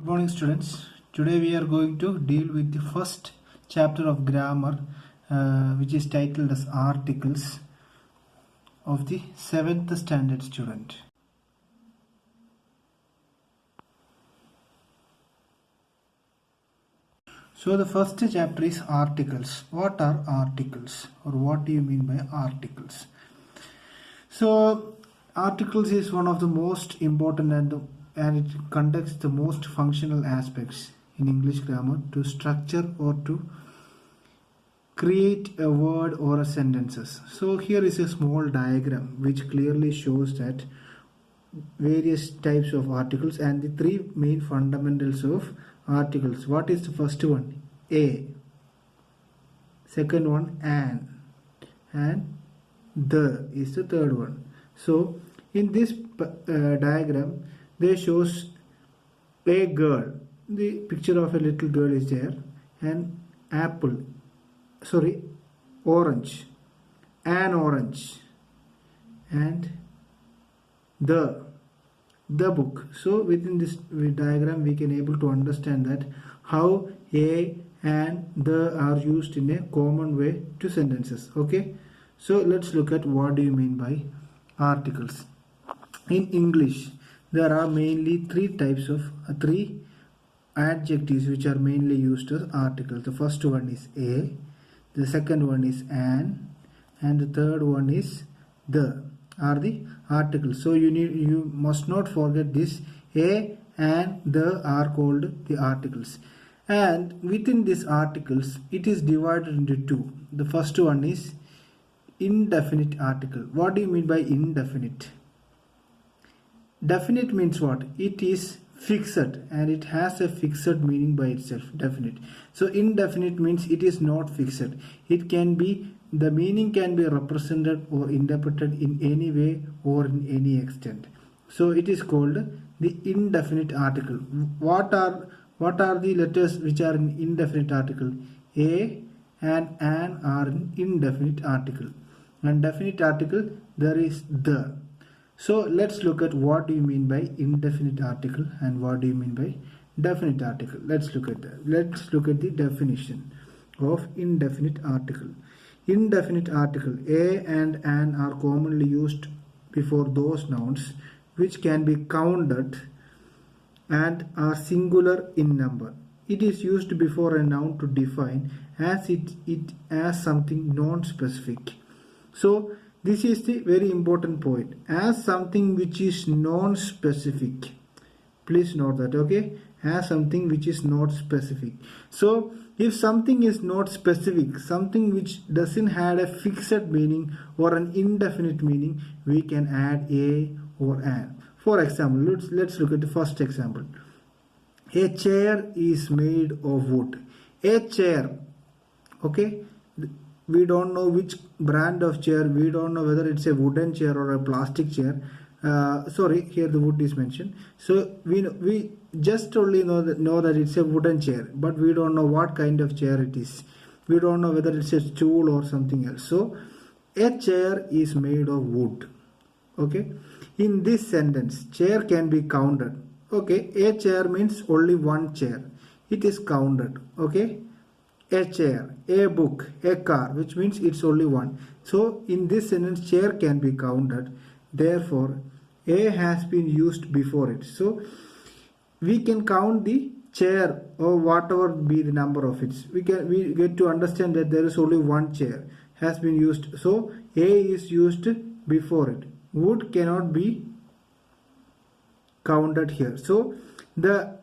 Good morning, students. Today we are going to deal with the first chapter of grammar, which is titled as articles of the 7th standard student. So the first chapter is articles. What are articles, or what do you mean by articles? So articles is one of the most important and it conducts the most functional aspects in English grammar to structure or to create a word or a sentences. So here is a small diagram which clearly shows that various types of articles and the three main fundamentals of articles. What is the first one? A. Second one, an. And the is the third one. So in this diagram there shows a girl. The picture of a little girl is there, and orange, an orange, and the book. So within this diagram we can able to understand that how a and the are used in a common way to sentences. Okay, so let's look at what do you mean by articles. In English there are mainly three adjectives which are mainly used as articles. The first one is a, the second one is an, and the third one is the are the articles. So you must not forget this. A and the are called the articles, and within these articles it is divided into two. The first one is indefinite article. What do you mean by indefinite? Definite means what? It is fixed and it has a fixed meaning by itself. Definite. So indefinite means it is not fixed. It can be, the meaning can be represented or interpreted in any way or in any extent. So it is called the indefinite article. What are the letters which are in indefinite article? A and an are in indefinite article, and definite article there is the. So let's look at what do you mean by indefinite article and what do you mean by definite article. Let's look at that. Let's look at the definition of indefinite article. Indefinite article, a and an are commonly used before those nouns which can be counted and are singular in number. It is used before a noun to define as it as something non-specific. So this is the very important point. As something which is non-specific. Please note that, okay? As something which is not specific. So if something is not specific, something which doesn't have a fixed meaning or an indefinite meaning, we can add a or an. For example, let's look at the first example. A chair is made of wood. A chair, okay? We don't know which brand of chair. We don't know whether it's a wooden chair or a plastic chair. Here the wood is mentioned. So we just only know that it's a wooden chair, but we don't know what kind of chair it is. We don't know whether it's a stool or something else. So a chair is made of wood. Okay. In this sentence, chair can be counted. Okay. A chair means only one chair. It is counted. Okay. A chair, a book, a car, which means it's only one. So in this sentence, chair can be counted. Therefore, a has been used before it. So we can count the chair or whatever be the number of it. We get to understand that there is only one chair has been used. So a is used before it. Wood cannot be counted here. So the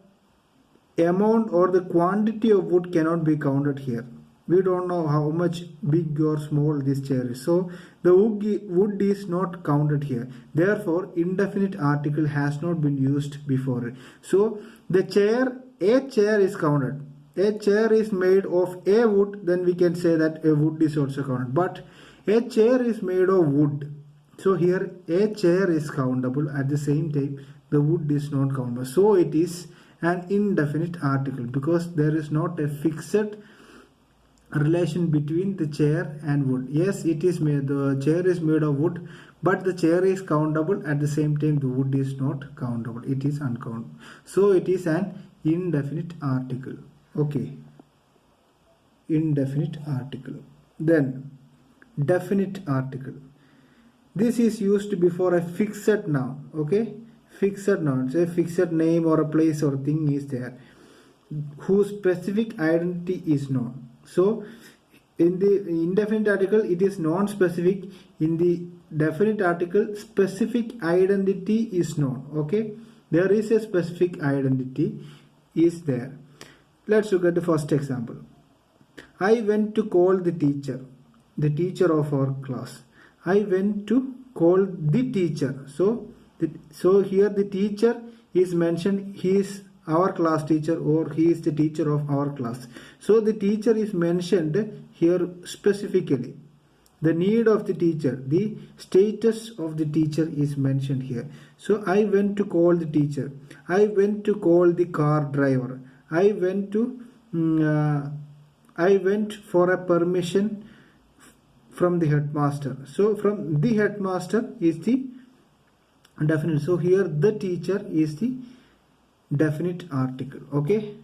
amount or the quantity of wood cannot be counted here. We don't know how much big or small this chair is. So the wood is not counted here. Therefore, indefinite article has not been used before it. So the chair, a chair is counted. A chair is made of a wood, then we can say that a wood is also counted. But a chair is made of wood. So here a chair is countable. At the same time, the wood is not countable. So it is an indefinite article because there is not a fixed relation between the chair and wood. Yes, it is made, the chair is made of wood, but the chair is countable. At the same time, the wood is not countable, it is uncountable. So it is an indefinite article. Okay, indefinite article. Then definite article. This is used before a fixed noun. Okay, fixed noun, say fixed name or a place or thing is there whose specific identity is known. So in the indefinite article it is non-specific, in the definite article specific identity is known. Okay, there is a specific identity is there. Let's look at the first example. I went to call the teacher of our class. I went to call the teacher. So here the teacher is mentioned. He is our class teacher, or he is the teacher of our class. So the teacher is mentioned here specifically. The need of the teacher, the status of the teacher is mentioned here. So I went to call the teacher. I went to call the car driver. I went for a permission from the headmaster. So from the headmaster is the definite. So here the teacher is the definite article. Okay.